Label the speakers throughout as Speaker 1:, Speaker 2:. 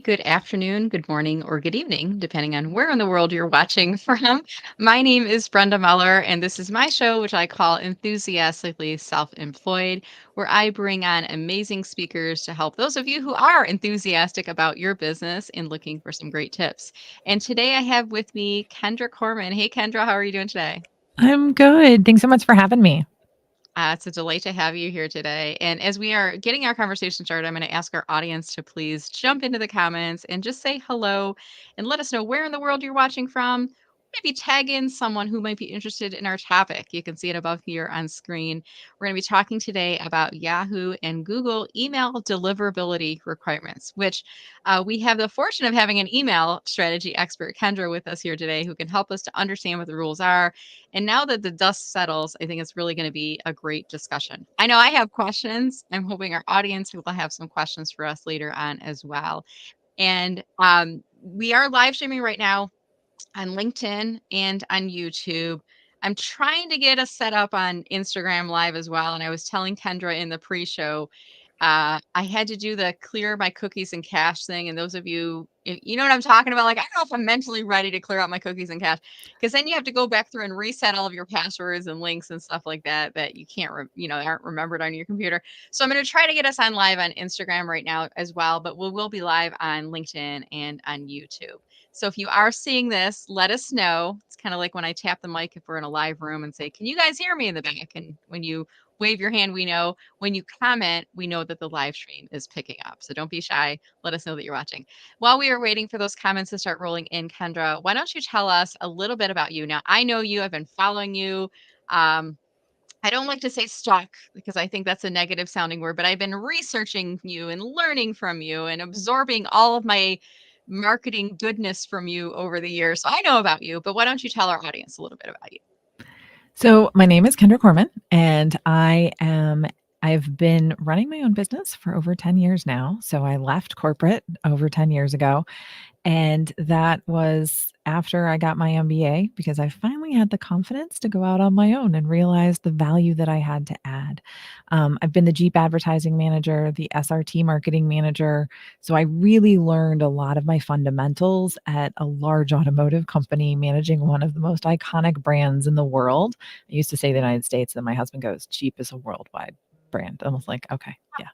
Speaker 1: good afternoon, good morning, or good evening, depending on where in the world you're watching from. My name is Brenda Muller, and this is my show, which I call Enthusiastically Self Employed, where I bring on amazing speakers to help those of you who are enthusiastic about your business and looking for some great tips. And today I have with me Kendra Corman. Hey, Kendra, how are you doing today?
Speaker 2: I'm good. Thanks so much for having me.
Speaker 1: It's a delight to have you here today. And as we are getting our conversation started, I'm going to ask our audience to please jump into the comments and just say hello and let us know where in the world you're watching from. Maybe tag in someone who might be interested in our topic. You can see it above here on screen. We're going to be talking today about Yahoo and Google email deliverability requirements, which we have the fortune of having an email strategy expert, Kendra, with us here today, who can help us to understand what the rules are and now that the dust settles, I think it's really going to be a great discussion. I know I have questions. I'm hoping our audience will have some questions for us later on as well. And we are live streaming right now on LinkedIn and on YouTube. I'm trying to get us set up on Instagram Live as well. And I was telling Kendra in the pre show, I had to do the clear my cookies and cache thing. And those of you, you know what I'm talking about? Like, I don't know if I'm mentally ready to clear out my cookies and cache because then you have to go back through and reset all of your passwords and links and stuff like that that you can't, aren't remembered on your computer. So I'm going to try to get us on live on Instagram right now as well, but we will be live on LinkedIn and on YouTube. So if you are seeing this, let us know. It's kind of like when I tap the mic if we're in a live room and say, "Can you guys hear me in the back?" And when you wave your hand, we know. When you comment, we know that the live stream is picking up. So don't be shy. Let us know that you're watching. While we are waiting for those comments to start rolling in, Kendra, why don't you tell us a little bit about you? Now, I know you. I've been following you. I don't like to say stalk because I think that's a negative sounding word, but I've been researching you and learning from you and absorbing all of my marketing goodness from you over the years. So I know about you, but why don't you tell our audience a little bit about you?
Speaker 2: So, my name is Kendra Corman, and I've been running my own business for over 10 years now. So, I left corporate over 10 years ago, and that was after I got my MBA because I finally had the confidence to go out on my own and realize the value that I had to add. I've been the Jeep advertising manager, the SRT marketing manager. So I really learned a lot of my fundamentals at a large automotive company managing one of the most iconic brands in the world. I used to say the United States, and my husband goes, Jeep is a worldwide brand. I was like, okay, yeah.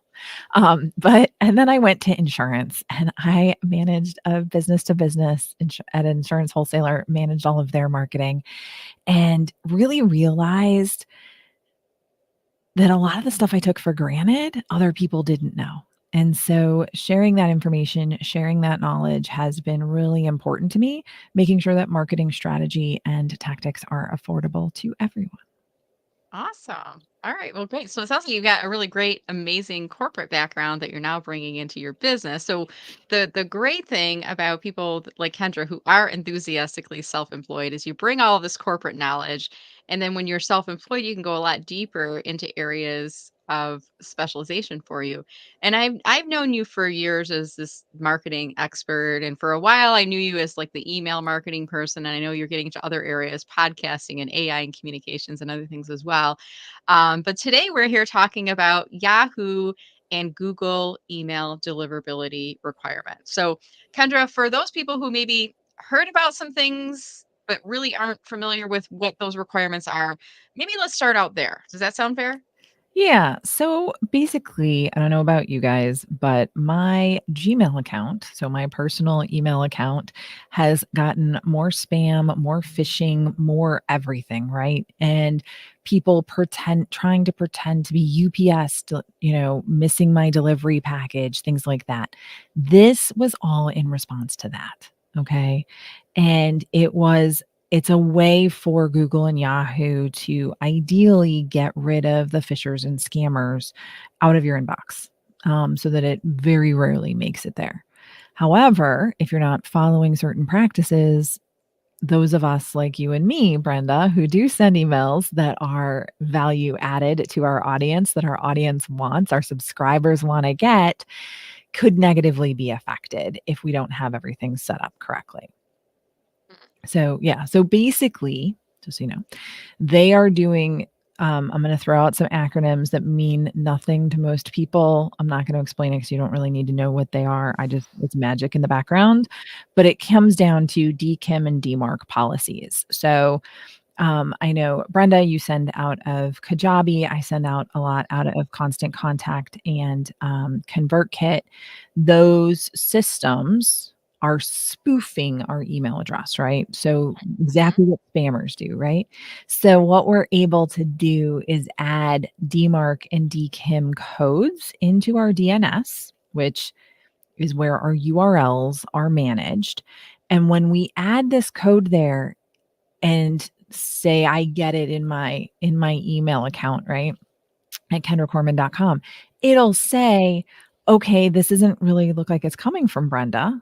Speaker 2: And then I went to insurance and I managed a business to business at an insurance wholesaler, managed all of their marketing, and really realized that a lot of the stuff I took for granted, other people didn't know. And so sharing that information, sharing that knowledge has been really important to me, making sure that marketing strategy and tactics are affordable to everyone.
Speaker 1: Awesome. All right. Well, great. So it sounds like you've got a really great, amazing corporate background that you're now bringing into your business. So the great thing about people like Kendra who are enthusiastically self-employed is you bring all of this corporate knowledge, and then when you're self-employed, you can go a lot deeper into areas of specialization for you. And I've known you for years as this marketing expert, and for a while I knew you as like the email marketing person. And I know you're getting into other areas, podcasting and AI and communications and other things as well. But today we're here talking about Yahoo and Google email deliverability requirements. So, Kendra, for those people who maybe heard about some things but really aren't familiar with what those requirements are, maybe let's start out there. Does that sound fair?
Speaker 2: Yeah. So basically, I don't know about you guys, but my Gmail account, so my personal email account, has gotten more spam, more phishing, more everything, right? And people trying to pretend to be UPS, missing my delivery package, things like that. This was all in response to that. Okay. And it's a way for Google and Yahoo to ideally get rid of the fishers and scammers out of your inbox, so that it very rarely makes it there. However, if you're not following certain practices, those of us like you and me, Brenda, who do send emails that are value added to our audience, that our audience wants, our subscribers want to get, could negatively be affected if we don't have everything set up correctly. So, yeah. So basically, just so you know, they are doing I'm going to throw out some acronyms that mean nothing to most people. I'm not going to explain it because you don't really need to know what they are. It's magic in the background, but it comes down to DKIM and DMARC policies. So I know, Brenda, you send out of Kajabi. I send out a lot out of Constant Contact and ConvertKit. Those systems are spoofing our email address, right? So
Speaker 1: Mhm.
Speaker 2: exactly what spammers do, right? So what we're able to do is add DMARC and DKIM codes into our DNS, which is where our URLs are managed. And when we add this code there, and say I get it in my email account, right? At kendracorman.com, it'll say, okay, this doesn't really look like it's coming from Brenda.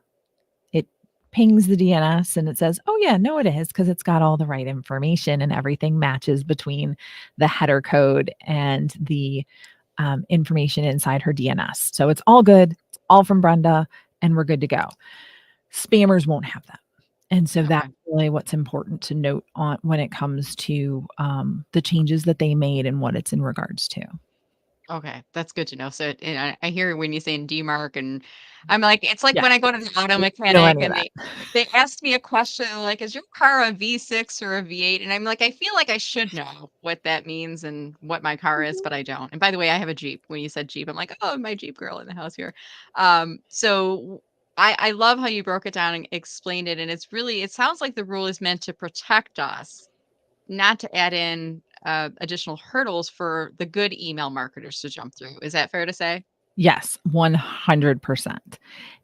Speaker 2: It pings the DNS and it says, oh yeah, no, it is, because it's got all the right information and everything matches between the header code and the information inside her DNS. So it's all good. It's all from Brenda and we're good to go. Spammers won't have that. And so that's
Speaker 1: Okay.
Speaker 2: really what's important to note on when it comes to the changes that they made and what it's in regards to.
Speaker 1: Okay, that's good to know. So, and I hear when you saying DMARC, and I'm like, it's like
Speaker 2: Yeah,
Speaker 1: when I go to the auto
Speaker 2: you don't know
Speaker 1: mechanic
Speaker 2: any of
Speaker 1: and
Speaker 2: that.
Speaker 1: they asked me a question like, "Is your car a V6 or a V8?" And I'm like, I feel like I should know what that means and what my car is,
Speaker 2: Mhm.
Speaker 1: but I don't. And by the way, I have a Jeep. When you said Jeep, I'm like, oh, my Jeep girl in the house here. So I love how you broke it down and explained it, and it's really it sounds like the rule is meant to protect us, not to add in, additional hurdles for the good email marketers to jump through. Is that fair to say?
Speaker 2: Yes, 100%.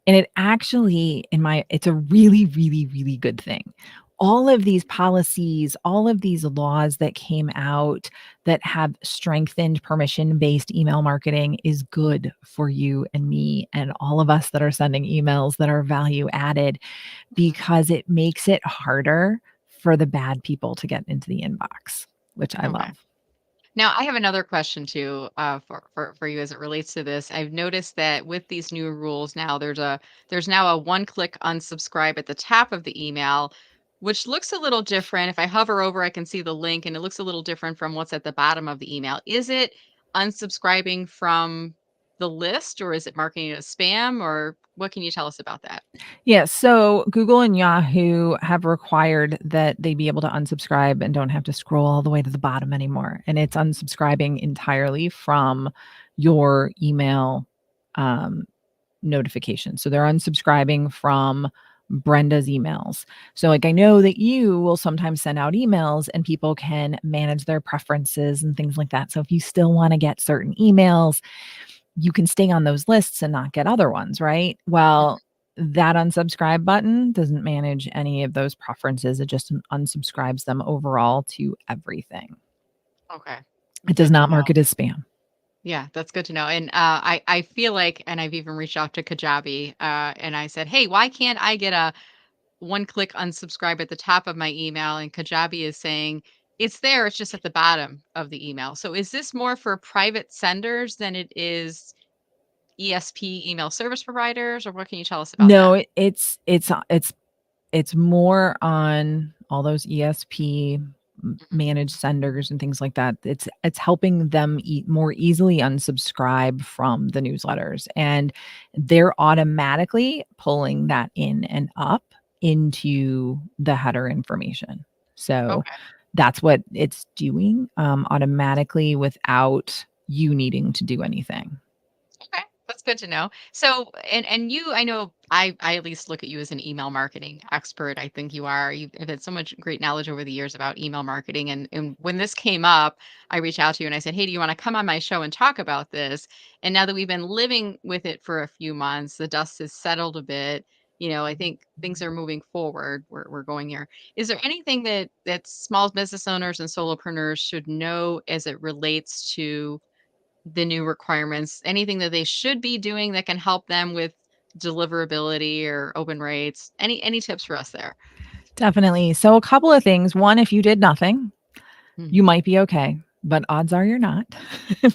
Speaker 2: And it actually, it's a really, really, really good thing. All of these policies, all of these laws that came out that have strengthened permission-based email marketing is good for you and me and all of us that are sending emails that are value added,
Speaker 1: Mhm.
Speaker 2: because it makes it harder for the bad people to get into the inbox, which I
Speaker 1: Okay.
Speaker 2: love.
Speaker 1: Now, I have another question too, for you as it relates to this. I've noticed that with these new rules now, there's now a one-click unsubscribe at the top of the email, which looks a little different. If I hover over, I can see the link, and it looks a little different from what's at the bottom of the email. Is it unsubscribing from the list, or is it marking it as spam, or what can you tell us about that?
Speaker 2: Yeah, so Google and Yahoo have required that they be able to unsubscribe and don't have to scroll all the way to the bottom anymore. And it's unsubscribing entirely from your email um, notification. So they're unsubscribing from Brenda's emails. So, like, I know that you will sometimes send out emails and people can manage their preferences and things like that. So, if you still want to get certain emails, you can stay on those lists and not get other ones, right? Well, that unsubscribe button doesn't manage any of those preferences. It just unsubscribes them overall to everything.
Speaker 1: Okay,
Speaker 2: It does
Speaker 1: good to
Speaker 2: not mark
Speaker 1: know.
Speaker 2: it as spam.
Speaker 1: Yeah, that's good to know. And I feel like, and I've even reached out to Kajabi, and I said, hey, why can't I get a one click unsubscribe at the top of my email? And Kajabi is saying it's there, it's just at the bottom of the email. So is this more for private senders than it is ESP email service providers, or what can you tell us about
Speaker 2: No,
Speaker 1: that?
Speaker 2: it's more on all those ESP
Speaker 1: Mhm.
Speaker 2: managed senders and things like that. It's helping them more easily unsubscribe from the newsletters, and they're automatically pulling that in and up into the header information. So
Speaker 1: Okay.
Speaker 2: that's what it's doing automatically without you needing to do anything.
Speaker 1: Okay, that's good to know. So, and you, I know, I at least look at you as an email marketing expert. I think you are. You've had so much great knowledge over the years about email marketing. And when this came up, I reached out to you and I said, hey, do you want to come on my show and talk about this? And now that we've been living with it for a few months, the dust has settled a bit. I think things are moving forward. We're going here. Is there anything that small business owners and solopreneurs should know as it relates to the new requirements, anything that they should be doing that can help them with deliverability or open rates? Any tips for us there?
Speaker 2: Definitely. So a couple of things. One, if you did nothing,
Speaker 1: Mhm.
Speaker 2: you might be okay, but odds are you're not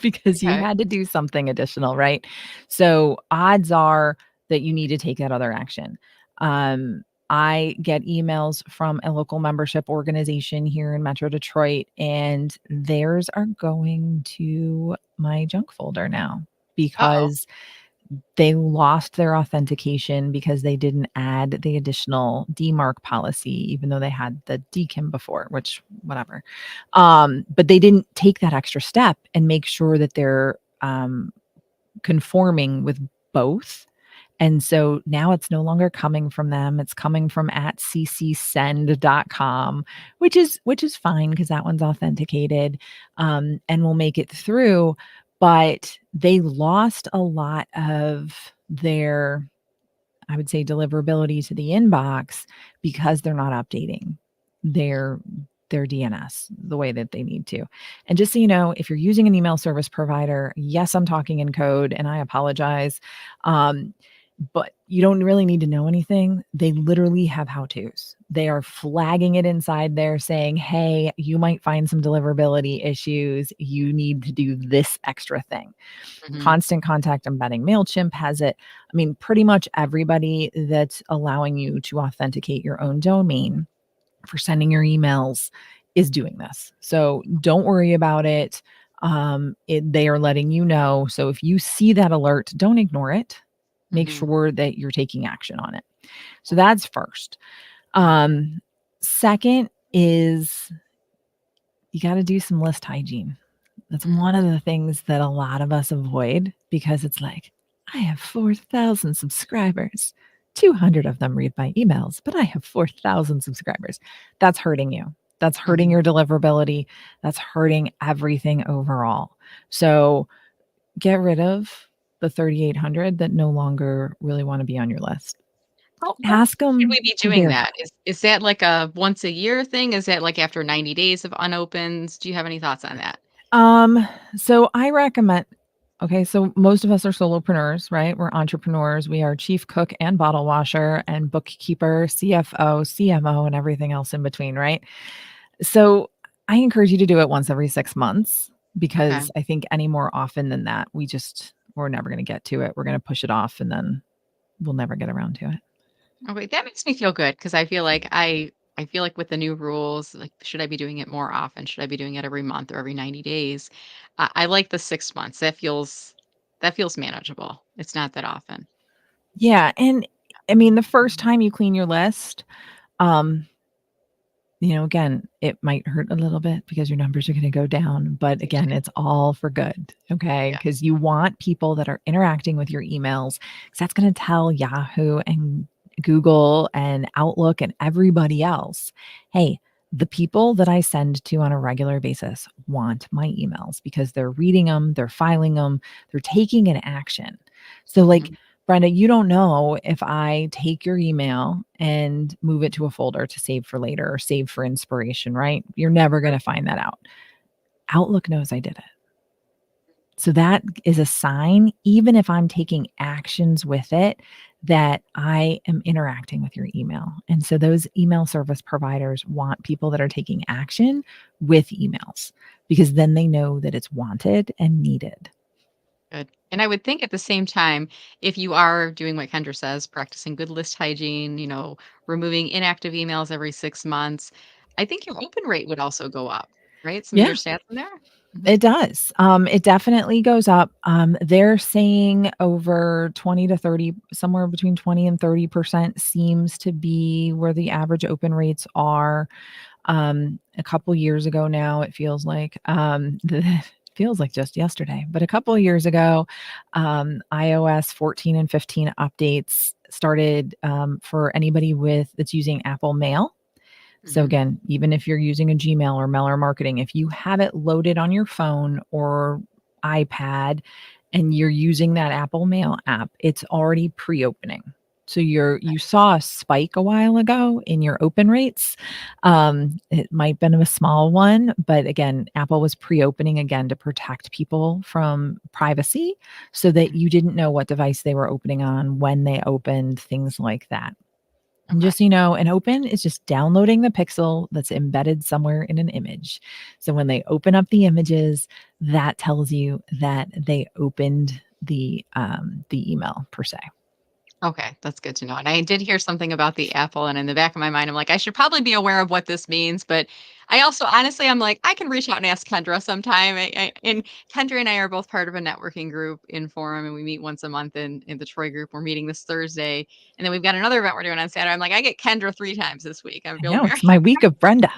Speaker 2: because you
Speaker 1: Okay.
Speaker 2: had to do something additional, right? So odds are that you need to take that other action. Um, I get emails from a local membership organization here in Metro Detroit, and theirs are going to my junk folder now
Speaker 1: Uh-oh.
Speaker 2: because they lost their authentication because they didn't add the additional DMARC policy, even though they had the DKIM before, which whatever. But they didn't take that extra step and make sure that they're conforming with both. And so now it's no longer coming from them. It's coming from at ccsend.com, which is fine because that one's authenticated, and will make it through. But they lost a lot of their, I would say, deliverability to the inbox because they're not updating their DNS the way that they need to. And just so you know, if you're using an email service provider, yes, I'm talking in code and I apologize. But you don't really need to know anything. They literally have how-tos. They are flagging it inside there saying, hey, you might find some deliverability issues. You need to do this extra thing.
Speaker 1: Mhm.
Speaker 2: Constant Contact Embedding MailChimp has it. I mean, pretty much everybody that's allowing you to authenticate your own domain for sending your emails is doing this. So don't worry about it. They are letting you know. So if you see that alert, don't ignore it. Make
Speaker 1: Mhm.
Speaker 2: sure that you're taking action on it. So that's first. Second is you got to do some list hygiene. That's
Speaker 1: Mhm.
Speaker 2: one of the things that a lot of us avoid because it's like, I have 4,000 subscribers. 200 of them read my emails, but I have 4,000 subscribers. That's hurting you. That's hurting
Speaker 1: Mhm.
Speaker 2: your deliverability. That's hurting everything overall. So get rid of the 3,800 that no longer really want to be on your list.
Speaker 1: How
Speaker 2: Ask
Speaker 1: should
Speaker 2: them
Speaker 1: we be
Speaker 2: to
Speaker 1: doing
Speaker 2: verify.
Speaker 1: that? Is that like a once a year thing? Is that like after 90 days of unopens? Do you have any thoughts on that?
Speaker 2: Um, so I recommend, okay, so most of us are solopreneurs, right? We're entrepreneurs. We are chief cook and bottle washer and bookkeeper, CFO, CMO, and everything else in between, right? So I encourage you to do it once every 6 months
Speaker 1: Okay.
Speaker 2: because I think any more often than that, we're never going to get to it. We're going to push it off and then we'll never get around to it.
Speaker 1: Okay, that makes me feel good because I feel like I feel like with the new rules, like should I be doing it more often? Should I be doing it every month or every 90 days? I like the 6 months. That feels manageable. It's not that often.
Speaker 2: Yeah. And I mean, the first time you clean your list, um, again, it might hurt a little bit because your numbers are going to go down. But again, it's all for good. Okay.
Speaker 1: Yeah.
Speaker 2: Because you want people that are interacting with your emails, because that's going to tell Yahoo and Google and Outlook and everybody else, hey, the people that I send to on a regular basis want my emails because they're reading them, they're filing them, they're taking an action. So, like,
Speaker 1: Mhm.
Speaker 2: Brenda, you don't know if I take your email and move it to a folder to save for later or save for inspiration, right? You're never going to find that out. Outlook knows I did it. So that is a sign, even if I'm taking actions with it, that I am interacting with your email. And so those email service providers want people that are taking action with emails because then they know that it's wanted and needed.
Speaker 1: Good. And I would think at the same time, if you are doing what Kendra says, practicing good list hygiene, removing inactive emails every 6 months, I think your open rate would also go up, right? Some of your
Speaker 2: Yeah.
Speaker 1: stats in there. Mhm.
Speaker 2: It does. It definitely goes up. They're saying over 20 to 30, somewhere between 20 and 30% seems to be where the average open rates are. A couple years ago now, it feels like, feels like just yesterday, but a couple of years ago, iOS 14 and 15 updates started for anybody that's using Apple Mail. So
Speaker 1: Mhm.
Speaker 2: again, even if you're using a Gmail or Mailer Marketing, if you have it loaded on your phone or iPad and you're using that Apple Mail app, it's already pre-opening. So you saw a spike a while ago in your open rates. It might have been a small one, but again, Apple was pre-opening again to protect people from privacy so that
Speaker 1: Mhm.
Speaker 2: you didn't know what device they were opening on, when they opened, things like that. And
Speaker 1: Okay.
Speaker 2: just so you know, an open is just downloading the pixel that's embedded somewhere in an image. So when they open up the images, that tells you that they opened the email per se.
Speaker 1: Okay, that's good to know. And I did hear something about the apple, and in the back of my mind, I'm like, I should probably be aware of what this means. But I also, honestly, I'm like, I can reach out and ask Kendra sometime. And Kendra and I are both part of a networking group in Forum, and we meet once a month in the Troy group. We're meeting this Thursday, and then we've got another event we're doing on Saturday. I'm like, I get Kendra 3 times this week. I
Speaker 2: I
Speaker 1: feel
Speaker 2: know
Speaker 1: very
Speaker 2: it's my week of Brenda.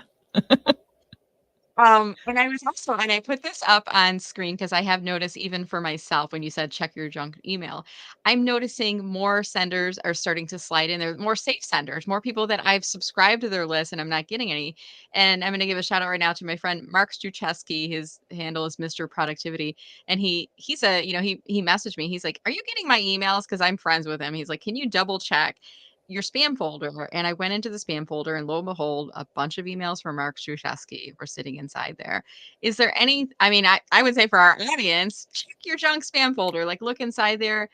Speaker 1: And I was also, and I put this up on screen because I have noticed even for myself when you said check your junk email, I'm noticing more senders are starting to slide in there, more safe senders, more people that I've subscribed to their list and I'm not getting any. And I'm going to give a shout out right now to my friend Mark Struczewski. His handle is Mr. Productivity. And he's a, he messaged me. He's like, "Are you getting my emails?" Because I'm friends with him. He's like, "Can you double check your spam folder?" And I went into the spam folder, and lo and behold, a bunch of emails from Mark Struczewski were sitting inside there. Is there any, I mean, I would say for our audience, check your junk spam folder, like look inside there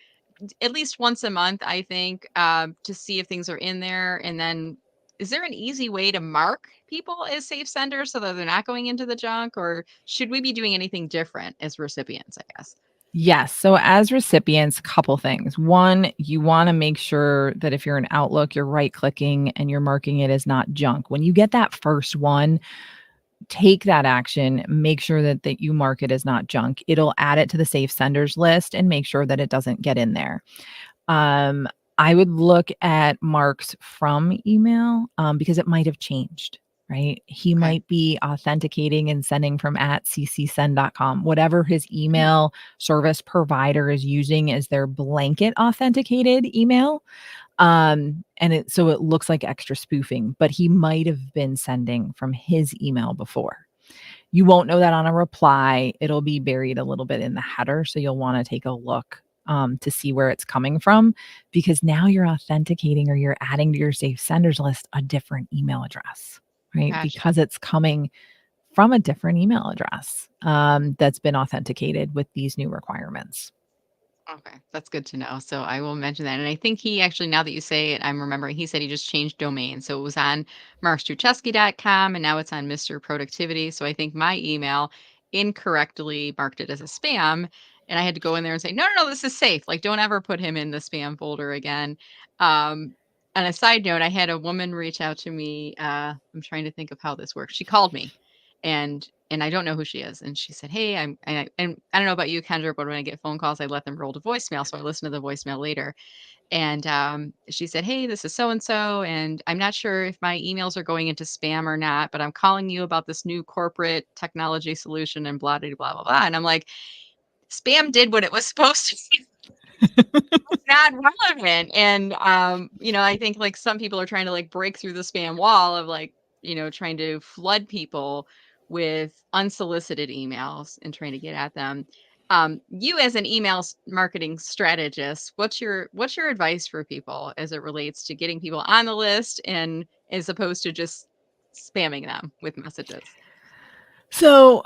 Speaker 1: at least once a month, I think, to see if things are in there. And then is there an easy way to mark people as safe senders so that they're not going into the junk, or should we be doing anything different as recipients, I guess?
Speaker 2: Yes. So as recipients, a couple things. One, you want to make sure that if you're in Outlook, you're right clicking and you're marking it as not junk. When you get that first one, take that action, make sure that you mark it as not junk. It'll add it to the safe senders list and make sure that it doesn't get in there. Um, I would look at Mark's from email because it might have changed, right? He
Speaker 1: Okay.
Speaker 2: might be authenticating and sending from at ccsend.com, whatever his email service provider is using as their blanket authenticated email. So it looks like extra spoofing, but he might have been sending from his email before. You won't know that on a reply. It'll be buried a little bit in the header. So you'll want to take a look to see where it's coming from, because now you're authenticating or you're adding to your safe senders list a different email address, right?
Speaker 1: Gotcha.
Speaker 2: Because it's coming from a different email address that's been authenticated with these new requirements.
Speaker 1: Okay, that's good to know. So I will mention that. And I think he actually, now that you say it, I'm remembering he said he just changed domain. So it was on markstruczewski.com and now it's on Mr. Productivity. So I think my email incorrectly marked it as a spam. And I had to go in there and say, no, no, no, this is safe. Like, don't ever put him in the spam folder again. Um, on a side note, I had a woman reach out to me. I'm trying to think of how this works. She called me and I don't know who she is. And she said, "Hey, and I don't know about you, Kendra, but when I get phone calls, I let them roll to voicemail. So I listen to the voicemail later." And she said, "Hey, this is so and so, and I'm not sure if my emails are going into spam or not, but I'm calling you about this new corporate technology solution and blah, blah, blah, blah, blah." And I'm like, spam did what it was supposed to. It's not relevant. And I think like some people are trying to like break through the spam wall of like, trying to flood people with unsolicited emails and trying to get at them. You as an marketing strategist, what's your advice for people as it relates to getting people on the list and as opposed to just spamming them with messages?
Speaker 2: So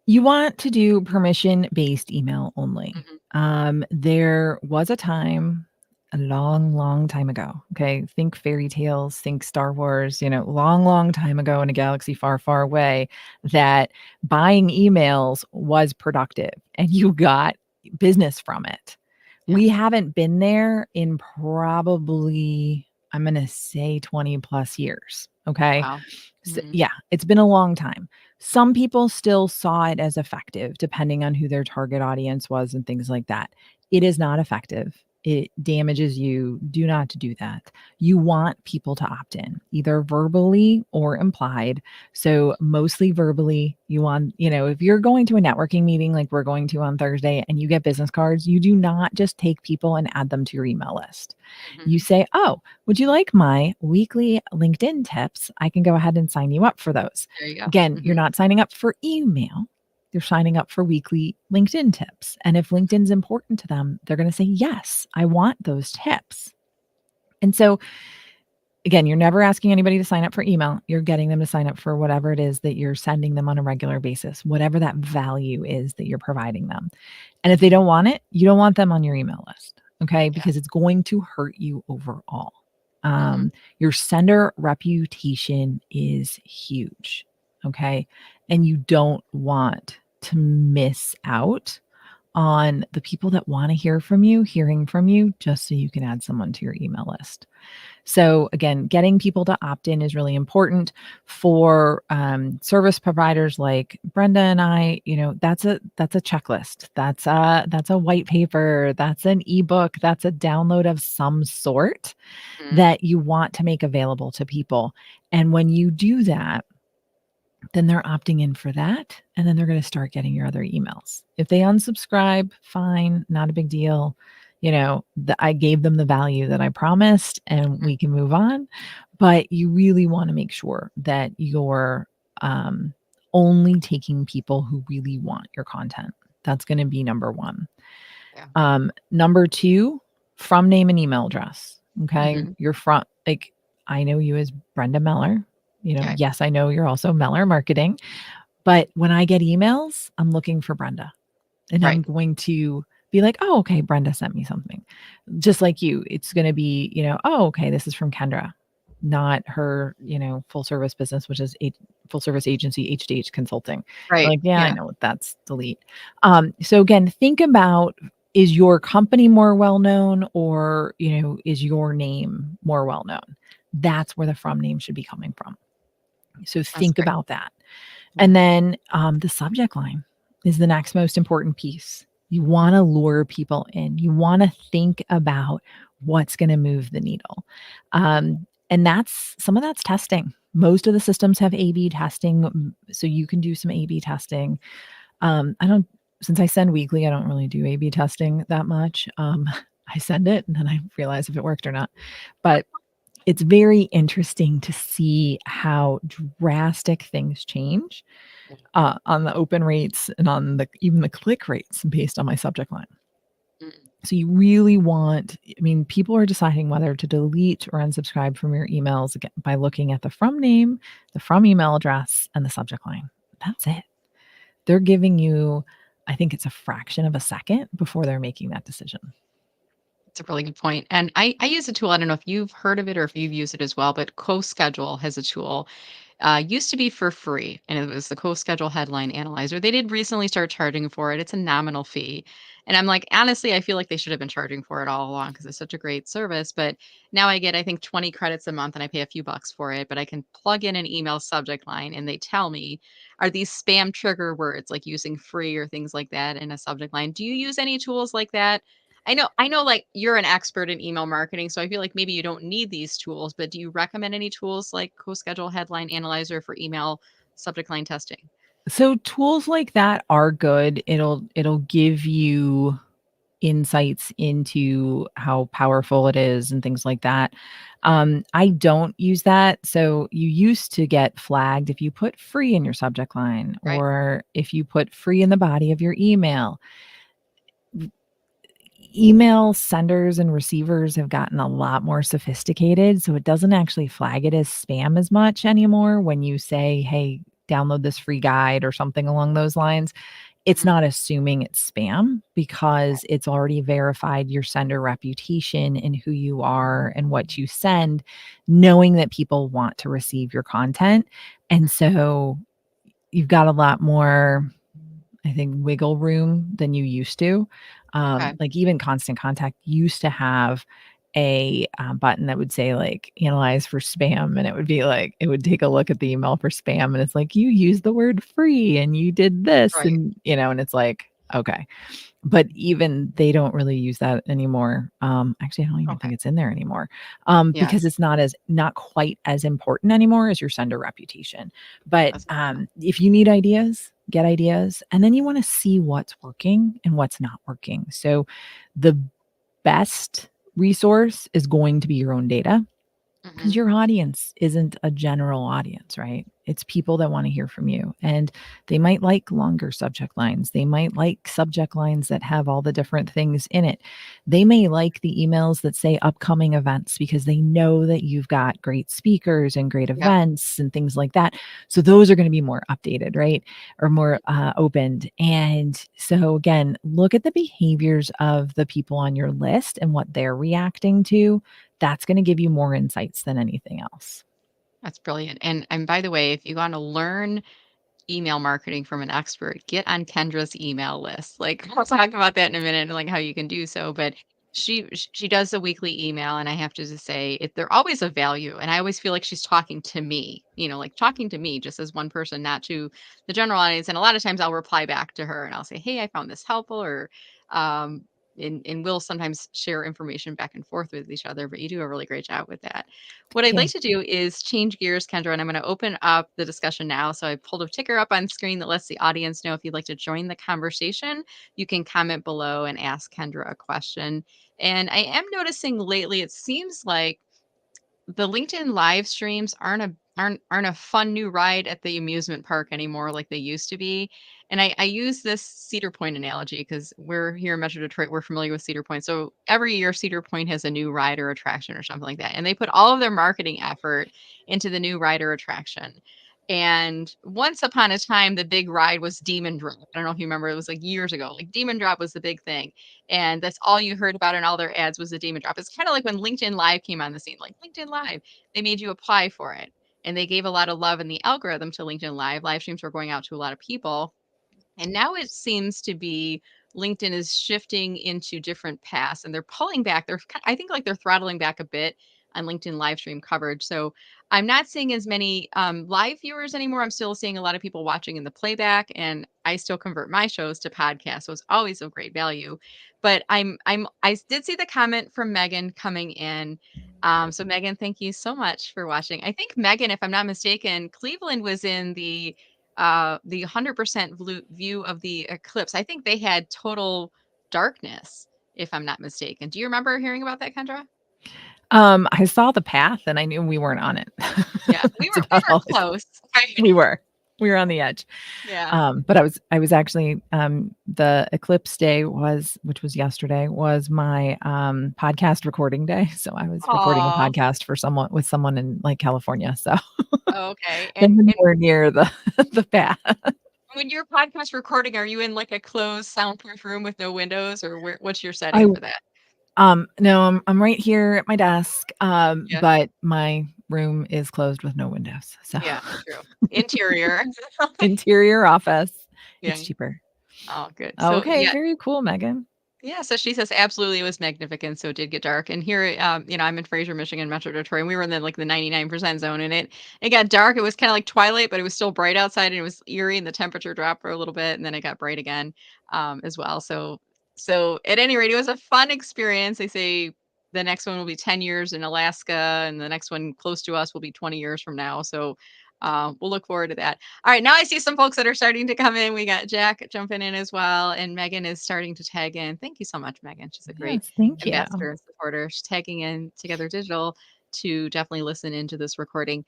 Speaker 2: you want to do permission-based email only.
Speaker 1: Hmm.
Speaker 2: There was a time a long, long time ago. Okay. Think fairy tales, think Star Wars, long, long time ago in a galaxy far, far away, that buying emails was productive and you got business from it.
Speaker 1: Yeah.
Speaker 2: We haven't been there in probably, I'm going to say 20 plus years. Okay.
Speaker 1: Wow.
Speaker 2: So,
Speaker 1: Hmm.
Speaker 2: yeah, it's been a long time. Some people still saw it as effective, depending on who their target audience was and things like that. It is not effective. It damages you. Do not do that. You want people to opt in, either verbally or implied. So, mostly verbally, you want, if you're going to a networking meeting like we're going to on Thursday and you get business cards, you do not just take people and add them to your email list.
Speaker 1: Hmm.
Speaker 2: You say, "Oh, would you like my weekly LinkedIn tips? I can go ahead and sign you up for those."
Speaker 1: There you go.
Speaker 2: Again, you're
Speaker 1: Hmm.
Speaker 2: not signing up for email. You're signing up for weekly LinkedIn tips. And if LinkedIn's important to them, they're going to say, "Yes, I want those tips." And so, again, you're never asking anybody to sign up for email. You're getting them to sign up for whatever it is that you're sending them on a regular basis, whatever that value is that you're providing them. And if they don't want it, you don't want them on your email list, okay?
Speaker 1: Yeah.
Speaker 2: Because it's going to hurt you overall.
Speaker 1: Hmm.
Speaker 2: Your sender reputation is huge, okay? And you don't want to miss out on the people that want to hear from you, hearing from you, just so you can add someone to your email list. So again, getting people to opt in is really important for service providers like Brenda and I. That's a checklist. That's a white paper. That's an ebook. That's a download of some sort
Speaker 1: Mhm.
Speaker 2: that you want to make available to people. And when you do that, then they're opting in for that, and then they're going to start getting your other emails. If they unsubscribe, fine, not a big deal. I gave them the value that I promised, and
Speaker 1: Mhm.
Speaker 2: we can move on. But you really want to make sure that you're um, only taking people who really want your content. That's going to be number one.
Speaker 1: Yeah.
Speaker 2: Number two, from name and email address. Okay.
Speaker 1: Mhm.
Speaker 2: You're from, like, I know you as Brenda Meller.
Speaker 1: Yeah.
Speaker 2: Yes, I know you're also Meller Marketing, but when I get emails, I'm looking for Brenda, and
Speaker 1: Right.
Speaker 2: I'm going to be like, oh, okay, Brenda sent me something. Just like you, it's going to be, oh, okay, this is from Kendra, not her, full service business, which is a full service agency, H Consulting.
Speaker 1: Right.
Speaker 2: Like, yeah, I
Speaker 1: Yeah.
Speaker 2: know that's delete. So again, think about, is your company more well known, or, is your name more well known? That's where the from name should be coming from. So
Speaker 1: That's
Speaker 2: think
Speaker 1: great.
Speaker 2: about that.
Speaker 1: Yeah.
Speaker 2: And then the subject line is the next most important piece. You want to lure people in. You want to think about what's going to move the needle. And some of that's testing. Most of the systems have A/B testing, so you can do some A/B testing. I don't, since I send weekly, I don't really do A/B testing that much. I send it and then I realize if it worked or not. But it's very interesting to see how drastic things change
Speaker 1: Yeah.
Speaker 2: on the open rates and on even the click rates based on my subject line.
Speaker 1: Mhm.
Speaker 2: So you really want, I mean, people are deciding whether to delete or unsubscribe from your emails by looking at the from name, the from email address, and the subject line. That's it. They're giving you, I think it's a fraction of a second before they're making that decision.
Speaker 1: It's a really good point. And I use a tool. I don't know if you've heard of it or if you've used it as well, but CoSchedule has a tool. Used to be for free, and it was the CoSchedule headline analyzer. They did recently start charging for it. It's a nominal fee. And I'm like, honestly, I feel like they should have been charging for it all along because it's such a great service. But now I get, I think, 20 credits a month and I pay a few bucks for it. But I can plug in an email subject line and they tell me, are these spam trigger words like using free or things like that in a subject line? Do you use any tools like that? I know like you're an expert in email marketing, so I feel like maybe you don't need these tools, but do you recommend any tools like CoSchedule Headline Analyzer for email subject line testing?
Speaker 2: So tools like that are good. It'll give you insights into how powerful it is and things like that. I don't use that. So you used to get flagged if you put free in your subject line,
Speaker 1: Right.
Speaker 2: or if you put free in the body of your email. Email senders and receivers have gotten a lot more sophisticated, so it doesn't actually flag it as spam as much anymore when you say, hey, download this free guide or something along those lines. It's
Speaker 1: Mhm.
Speaker 2: not assuming it's spam because it's already verified your sender reputation and who you are and what you send, knowing that people want to receive your content. And so you've got a lot more, I think, wiggle room than you used to.
Speaker 1: Okay.
Speaker 2: Like even Constant Contact used to have a button that would say like analyze for spam, and it would be like it would take a look at the email for spam, and it's like you used the word free and you did this,
Speaker 1: Right.
Speaker 2: and and it's like, okay. But even they don't really use that anymore. Actually, I don't even
Speaker 1: Okay.
Speaker 2: think it's in there anymore, because
Speaker 1: Yes.
Speaker 2: it's not quite as important anymore as your sender reputation. But
Speaker 1: That's
Speaker 2: if you need ideas, get ideas, and then you want to see what's working and what's not working. So the best resource is going to be your own data, because
Speaker 1: Mhm.
Speaker 2: your audience isn't a general audience, right? It's people that want to hear from you. And they might like longer subject lines. They might like subject lines that have all the different things in it. They may like the emails that say upcoming events because they know that you've got great speakers and great
Speaker 1: Yep.
Speaker 2: events and things like that. So those are going to be more updated, right? Or more opened. And so, again, look at the behaviors of the people on your list and what they're reacting to. That's gonna give you more insights than anything else.
Speaker 1: That's brilliant. And by the way, if you want to learn email marketing from an expert, get on Kendra's email list. Like, I'll talk about that in a minute and like how you can do so. But she does a weekly email, and I have to just say they're always of value. And I always feel like she's talking to me, like talking to me just as one person, not to the general audience. And a lot of times I'll reply back to her and I'll say, hey, I found this helpful, or um and we'll sometimes share information back and forth with each other, but you do a really great job with that. What I'd
Speaker 2: Yeah.
Speaker 1: like to do is change gears, Kendra, and I'm going to open up the discussion now. So I pulled a ticker up on screen that lets the audience know if you'd like to join the conversation. You can comment below and ask Kendra a question. And I am noticing lately, it seems like the LinkedIn live streams aren't a fun new ride at the amusement park anymore like they used to be. And I use this Cedar Point analogy because we're here in Metro Detroit. We're familiar with Cedar Point. So every year Cedar Point has a new ride or attraction or something like that. And they put all of their marketing effort into the new ride or attraction. And once upon a time, the big ride was Demon Drop. I don't know if you remember, it was like years ago. Like Demon Drop was the big thing. And that's all you heard about in all their ads was the Demon Drop. It's kind of like when LinkedIn Live came on the scene, like LinkedIn Live, they made you apply for it. And they gave a lot of love in the algorithm to LinkedIn Live. Live streams were going out to a lot of people. And now it seems to be LinkedIn is shifting into different paths, and they're pulling back. I think like they're throttling back a bit on LinkedIn live stream coverage. So I'm not seeing as many live viewers anymore. I'm still seeing a lot of people watching in the playback, and I still convert my shows to podcasts. So it's always of great value. But I did see the comment from Megan coming in. So Megan, thank you so much for watching. I think Megan, if I'm not mistaken, Cleveland was in the 100% view of the eclipse. I think they had total darkness, if I'm not mistaken. Do you remember hearing about that, Kendra?
Speaker 2: I saw the path and I knew we weren't on it.
Speaker 1: Yeah, we
Speaker 2: That's
Speaker 1: were we
Speaker 2: about
Speaker 1: were
Speaker 2: all I saw.
Speaker 1: close. Right?
Speaker 2: We were. We were on the edge.
Speaker 1: Yeah.
Speaker 2: But I was actually, the eclipse day which was yesterday, was my podcast recording day. So I was recording a
Speaker 1: Oh,
Speaker 2: podcast with someone in like California. So
Speaker 1: okay. And
Speaker 2: nowhere near the the path.
Speaker 1: when you're podcast recording, are you in like a closed soundproof room with no windows, or what's your
Speaker 2: I
Speaker 1: setting for that?
Speaker 2: No, I'm right here at my desk,
Speaker 1: Yeah.
Speaker 2: but my room is closed with no windows. So
Speaker 1: Yeah, true. Interior.
Speaker 2: interior office.
Speaker 1: Yeah.
Speaker 2: It's cheaper.
Speaker 1: Oh, good. So
Speaker 2: Okay,
Speaker 1: yeah,
Speaker 2: very cool, Megan.
Speaker 1: yeah, so she says absolutely it was magnificent. So it did get dark. And here, I'm in Fraser, Michigan, Metro Detroit, and we were in the 99% zone, and it got dark. It was kind of like twilight, but it was still bright outside, and it was eerie, and the temperature dropped for a little bit, and then it got bright again, as well. So at any rate, it was a fun experience. They say the next one will be 10 years in Alaska, and the next one close to us will be 20 years from now. So we'll look forward to that. All right, now I see some folks that are starting to come in. We got Jack jumping in as well, and Megan is starting to tag in. Thank you so much, Megan. She's a great
Speaker 2: Yes, thank you.
Speaker 1: ambassador and supporter. She's tagging in Together Digital to definitely listen into this recording.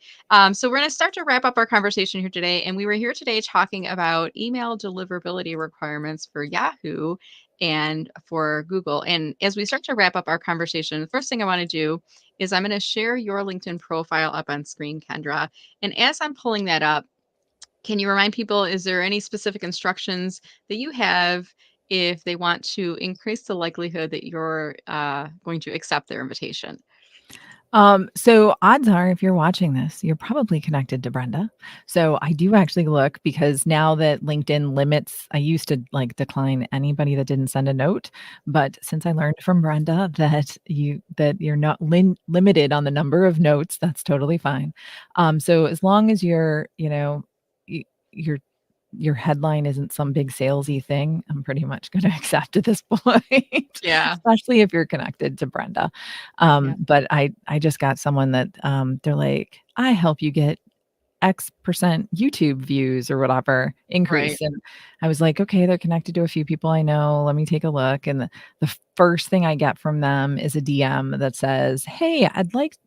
Speaker 1: So we're going to start to wrap up our conversation here today, and we were here today talking about email deliverability requirements for Yahoo and for Google. And as we start to wrap up our conversation, the first thing I want to do is I'm going to share your LinkedIn profile up on screen, Kendra. And as I'm pulling that up, can you remind people, is there any specific instructions that you have if they want to increase the likelihood that you're going to accept their invitation?
Speaker 2: So odds are if you're watching this, you're probably connected to Brenda. So I do actually look because now that LinkedIn limits, I used to like decline anybody that didn't send a note, but since I learned from Brenda that you're not limited on the number of notes, that's totally fine. So as long as y- you're your headline isn't some big salesy thing, I'm pretty much going to accept at this point,
Speaker 1: Yeah.
Speaker 2: especially if you're connected to Brenda.
Speaker 1: Yeah.
Speaker 2: But I just got someone that they're like, I help you get X% YouTube views or whatever
Speaker 1: Right.
Speaker 2: increase. And I was like, okay, they're connected to a few people I know. Let me take a look. And the first thing I get from them is a DM that says, hey, I'd like,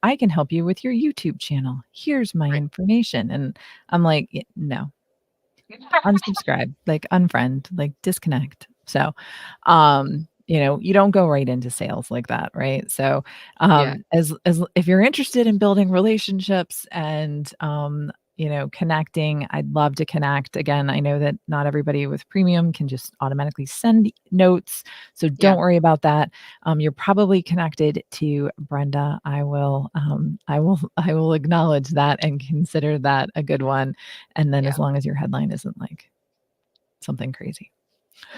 Speaker 2: I can help you with your YouTube channel. Here's my
Speaker 1: Right.
Speaker 2: information. And I'm like, no, unsubscribe, like unfriend, like disconnect. So, you don't go right into sales like that, right? So,
Speaker 1: Yeah.
Speaker 2: as if you're interested in building relationships and connecting. I'd love to connect. Again, I know that not everybody with premium can just automatically send notes. So
Speaker 1: Yeah.
Speaker 2: don't worry about that. You're probably connected to Brenda. I will acknowledge that and consider that a good one. And then
Speaker 1: Yeah.
Speaker 2: as long as your headline isn't like something crazy.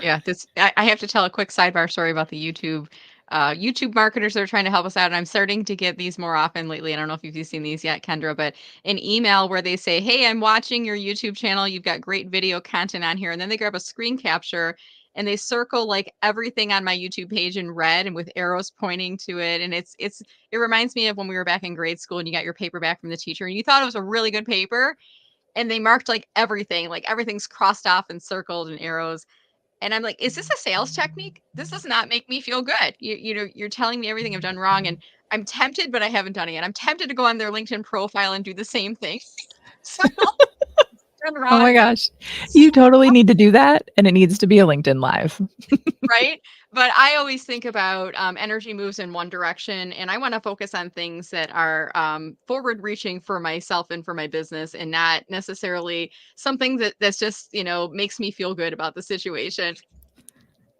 Speaker 1: Yeah, I have to tell a quick sidebar story about the YouTube marketers that are trying to help us out. And I'm starting to get these more often lately. I don't know if you've seen these yet, Kendra, but an email where they say, "Hey, I'm watching your YouTube channel. You've got great video content on here." And then they grab a screen capture and they circle like everything on my YouTube page in red and with arrows pointing to it. And it reminds me of when we were back in grade school and you got your paper back from the teacher and you thought it was a really good paper. And they marked like everything's crossed off and circled and arrows. And I'm like, "Is this a sales technique? This does not make me feel good. You're telling me everything I've done wrong, and I'm tempted, but I haven't done it yet. I'm tempted to go on their LinkedIn profile and do the same thing. So done
Speaker 2: Oh my
Speaker 1: wrong.
Speaker 2: gosh.
Speaker 1: So
Speaker 2: You totally need to do that, and it needs to be a LinkedIn Live.
Speaker 1: right? But I always think about energy moves in one direction, and I want to focus on things that are forward reaching for myself and for my business, and not necessarily something that's just makes me feel good about the situation.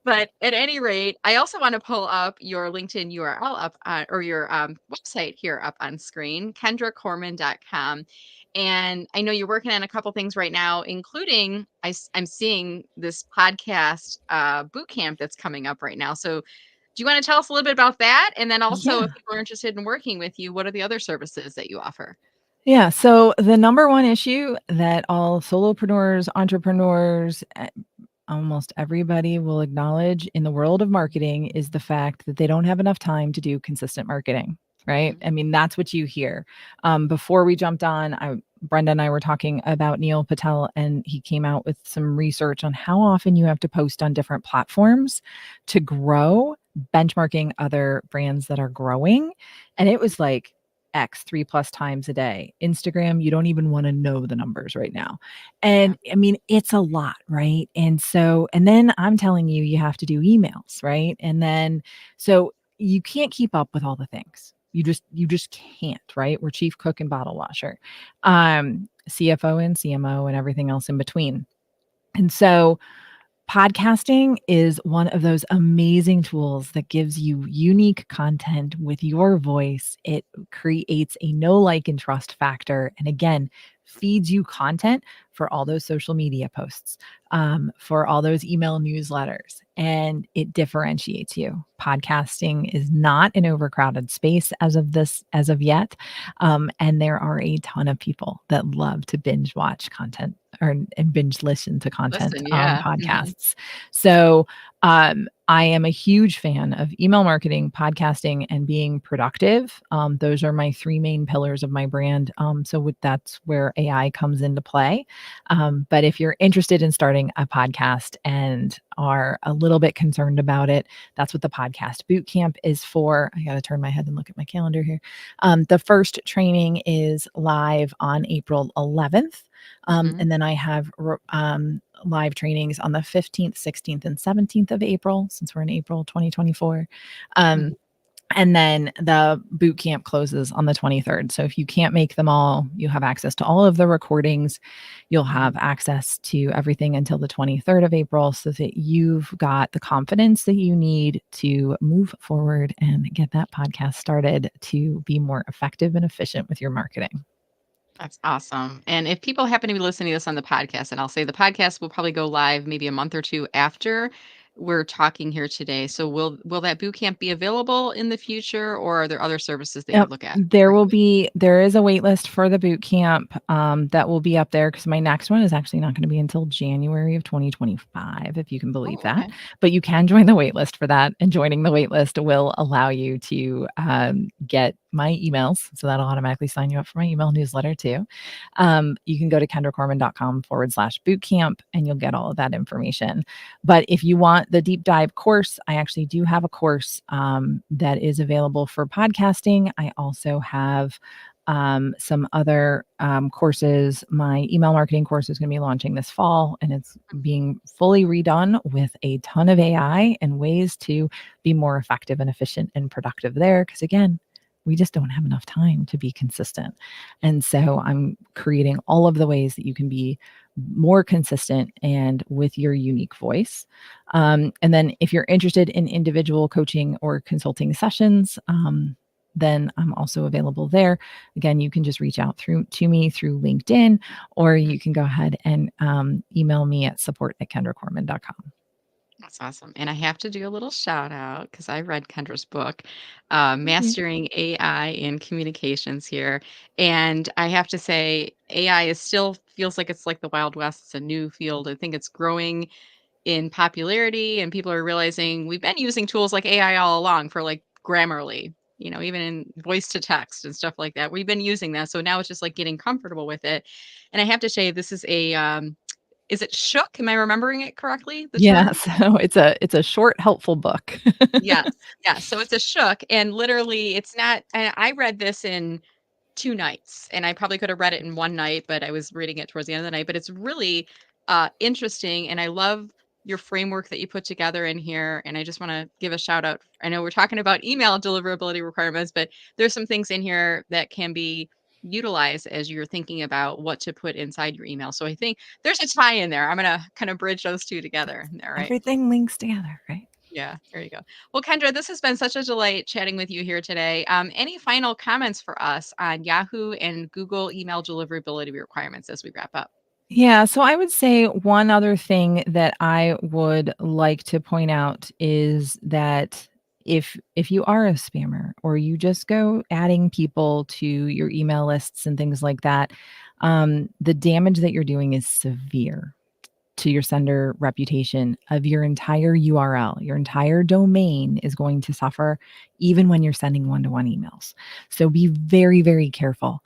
Speaker 1: But at any rate, I also want to pull up your LinkedIn URL up or your website here up on screen, kendracorman.com. And I know you're working on a couple things right now, including I'm seeing this podcast boot camp that's coming up right now. So do you want to tell us a little bit about that? And then also,
Speaker 2: Yeah.
Speaker 1: if people are interested in working with you, what are the other services that you offer?
Speaker 2: Yeah, so the number one issue that all solopreneurs, entrepreneurs, almost everybody will acknowledge in the world of marketing is the fact that they don't have enough time to do consistent marketing, right?
Speaker 1: Mhm.
Speaker 2: I mean, that's what you hear. Before we jumped on, Brenda and I were talking about Neil Patel, and he came out with some research on how often you have to post on different platforms to grow, benchmarking other brands that are growing. And it was like X 3+ times a day. Instagram, you don't even want to know the numbers right now.
Speaker 1: Yeah.
Speaker 2: And I mean, it's a lot, right? And then I'm telling you, you have to do emails, right? And then, so you can't keep up with all the things. You just can't, right? We're chief cook and bottle washer, CFO and CMO and everything else in between. And so podcasting is one of those amazing tools that gives you unique content with your voice. It creates a know, like, and trust factor. And again, feeds you content for all those social media posts, for all those email newsletters, and it differentiates you. Podcasting is not an overcrowded space as of yet. And there are a ton of people that love to binge watch content and binge listen to content
Speaker 1: Listen,
Speaker 2: on
Speaker 1: yeah.
Speaker 2: podcasts. So I am a huge fan of email marketing, podcasting, and being productive. Those are my three main pillars of my brand. That's where AI comes into play. But if you're interested in starting a podcast and are a little bit concerned about it, that's what the podcast boot camp is for. I got to turn my head and look at my calendar here. The first training is live on April 11th.
Speaker 1: Mhm.
Speaker 2: And then I have live trainings on the 15th, 16th, and 17th of April, since we're in April 2024.
Speaker 1: Mhm.
Speaker 2: And then the boot camp closes on the 23rd. So if you can't make them all, you have access to all of the recordings. You'll have
Speaker 1: Mhm.
Speaker 2: access to everything until the 23rd of April so that you've got the confidence that you need to move forward and get that podcast started to be more effective and efficient with your marketing.
Speaker 1: That's awesome. And if people happen to be listening to this on the podcast, and I'll say the podcast will probably go live maybe a month or two after we're talking here today. So will that boot camp be available in the future, or are there other services that you
Speaker 2: Yep.
Speaker 1: look at
Speaker 2: There will
Speaker 1: working with?
Speaker 2: be there is a wait list for the boot camp, that will be up there because my next one is actually not gonna be until January of 2025, if you can believe
Speaker 1: Oh,
Speaker 2: that.
Speaker 1: okay.
Speaker 2: But you can join the wait list for that, and joining the wait list will allow you to, get my emails, so that'll automatically sign you up for my email newsletter too. You can go to kendracorman.com/bootcamp, and you'll get all of that information. But if you want the deep dive course, I actually do have a course that is available for podcasting. I also have some other courses. My email marketing course is going to be launching this fall, and it's being fully redone with a ton of AI and ways to be more effective and efficient and productive there. Because again, We just don't have enough time to be consistent. And so I'm creating all of the ways that you can be more consistent and with your unique voice. And then if you're interested in individual coaching or consulting sessions, then I'm also available there. Again, you can just reach out to me through LinkedIn, or you can go ahead and email me at support@kendracorman.com.
Speaker 1: That's awesome. And I have to do a little shout out because I read Kendra's book,
Speaker 2: Thank you.
Speaker 1: Mastering AI in Communications here. And I have to say, AI is still feels like it's like the Wild West. It's a new field. I think it's growing in popularity, and people are realizing we've been using tools like AI all along for like Grammarly, even in voice to text and stuff like that. We've been using that. So now it's just like getting comfortable with it. And I have to say, this is is it shook? Am I remembering it correctly? The
Speaker 2: Yeah,
Speaker 1: term?
Speaker 2: so it's a short, helpful book.
Speaker 1: Yes. Yes. So it's a shook. And literally, it's not, I read this in 2 nights, and I probably could have read it in 1 night, but I was reading it towards the end of the night, but it's really, interesting, and I love your framework that you put together in here, and I just wanna give a shout out. I know we're talking about email deliverability requirements, but there's some things in here that can be utilized as you're thinking about what to put inside your email, so I think there's a tie in there. I'm gonna kinda bridge those 2 together there, right?
Speaker 2: Everything links together, right?
Speaker 1: Yeah, there you go. Well, Kendra, this has been such a delight chatting with you here today. Any final comments for us on Yahoo and Google email deliverability requirements as we wrap up?
Speaker 2: Yeah, so I would say one other thing that I would like to point out is that if you are a spammer or you just go adding people to your email lists and things like that, the damage that you're doing is severe to your sender reputation of your entire URL. Your entire domain is going to suffer even when you're sending one-to-one emails. So be very, very careful,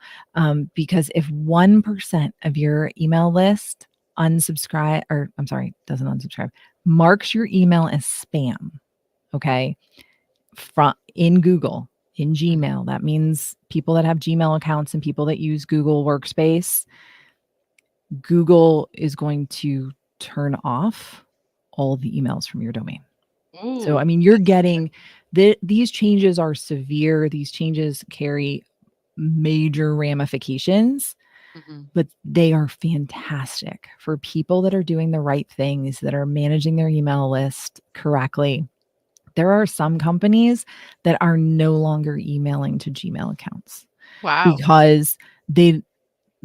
Speaker 2: because if 1% of your email list unsubscribe, or I'm sorry, doesn't unsubscribe, marks your email as spam, okay, from in Google, in
Speaker 1: Mhm.
Speaker 2: Gmail, that means people that have Gmail accounts and people that use Google Workspace, Google is going to turn off all the emails from your domain. So, I
Speaker 1: Ooh,
Speaker 2: mean, you're
Speaker 1: that's
Speaker 2: getting these changes are severe. These changes carry major ramifications,
Speaker 1: mhm.
Speaker 2: but they are fantastic for people that are doing the right things, that are managing their email list correctly. There are some companies that are no longer emailing to Gmail accounts
Speaker 1: Wow.
Speaker 2: because they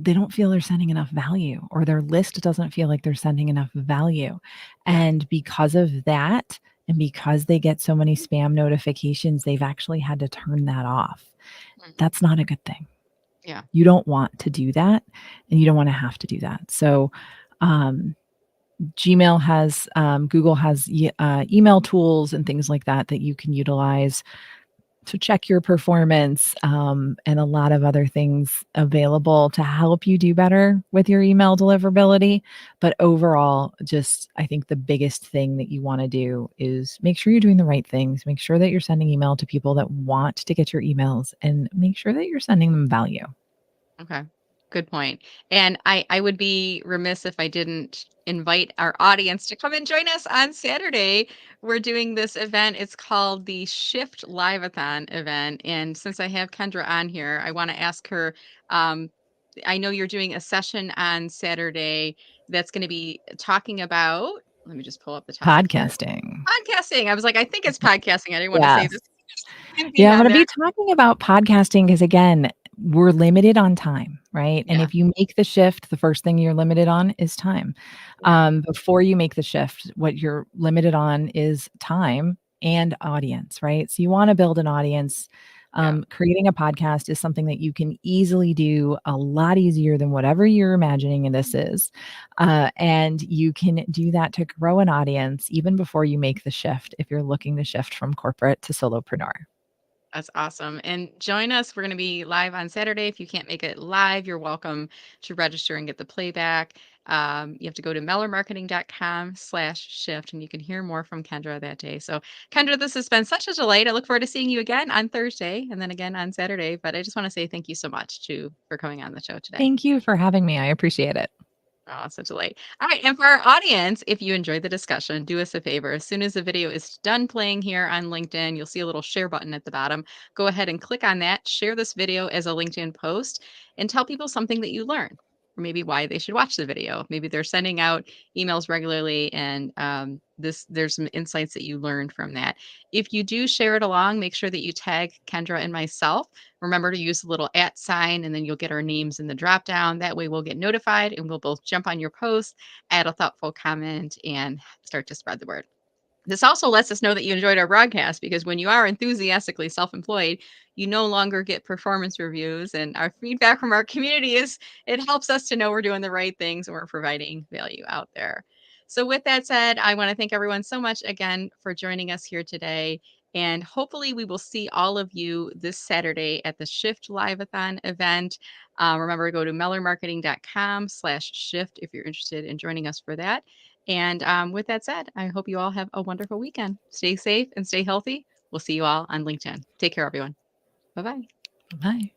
Speaker 2: don't feel they're sending enough value, or their list doesn't feel like they're sending enough value.
Speaker 1: Yeah.
Speaker 2: And because of that, and because they get so many spam notifications, they've actually had to turn that off.
Speaker 1: Mhm.
Speaker 2: That's not a good thing.
Speaker 1: Yeah.
Speaker 2: You don't want to do that, and you don't want to have to do that. So, um, Google has email tools and things like that that you can utilize to check your performance, and a lot of other things available to help you do better with your email deliverability. But overall, just I think the biggest thing that you want to do is make sure you're doing the right things. Make sure that you're sending email to people that want to get your emails, and make sure that you're sending them value.
Speaker 1: Okay. Good point. And I would be remiss if I didn't invite our audience to come and join us on Saturday. We're doing this event. It's called the Shift Live-a-thon event. And since I have Kendra on here, I want to ask her. Um, I know you're doing a session on Saturday that's going to be talking about. Let me just pull up the topic here.
Speaker 2: Podcasting.
Speaker 1: Podcasting. I was like, I think it's podcasting. I didn't want to say
Speaker 2: Yes.
Speaker 1: this same thing
Speaker 2: Yeah, I'm
Speaker 1: on
Speaker 2: gonna
Speaker 1: there.
Speaker 2: be talking about podcasting because, again, we're limited on time, right? And
Speaker 1: Yeah.
Speaker 2: if you make the shift, the first thing you're limited on is time.
Speaker 1: Yeah.
Speaker 2: Before you make the shift, what you're limited on is time and audience, right? So you wanna build an audience.
Speaker 1: Yeah.
Speaker 2: Creating a podcast is something that you can easily do a lot easier than whatever you're imagining this is. And you can do that to grow an audience even before you make the shift if you're looking to shift from corporate to solopreneur.
Speaker 1: That's awesome. And join us. We're going to be live on Saturday. If you can't make it live, you're welcome to register and get the playback. You have to go to mellermarketing.com/shift and you can hear more from Kendra that day. So, Kendra, this has been such a delight. I look forward to seeing you again on Thursday and then again on Saturday. But I just want to say thank you so much for coming on the show today.
Speaker 2: Thank you for having me. I appreciate it.
Speaker 1: Oh, it's such a delight. All right. And for our audience, if you enjoyed the discussion, do us a favor. As soon as the video is done playing here on LinkedIn, you'll see a little share button at the bottom. Go ahead and click on that, share this video as a LinkedIn post, and tell people something that you learned, or maybe why they should watch the video. Maybe they're sending out emails regularly, and there's some insights that you learned from that. If you do share it along, make sure that you tag Kendra and myself. Remember to use the little @ sign, and then you'll get our names in the drop down. That way we'll get notified and we'll both jump on your post, add a thoughtful comment, and start to spread the word. This also lets us know that you enjoyed our broadcast, because when you are enthusiastically self-employed, you no longer get performance reviews, and our feedback from our community is it helps us to know we're doing the right things and we're providing value out there. So with that said, I want to thank everyone so much again for joining us here today. And hopefully we will see all of you this Saturday at the Shift Live-a-thon event. Remember to go to mellermarketing.com/shift if you're interested in joining us for that. And with that said, I hope you all have a wonderful weekend. Stay safe and stay healthy. We'll see you all on LinkedIn. Take care, everyone. Bye bye.
Speaker 2: Bye.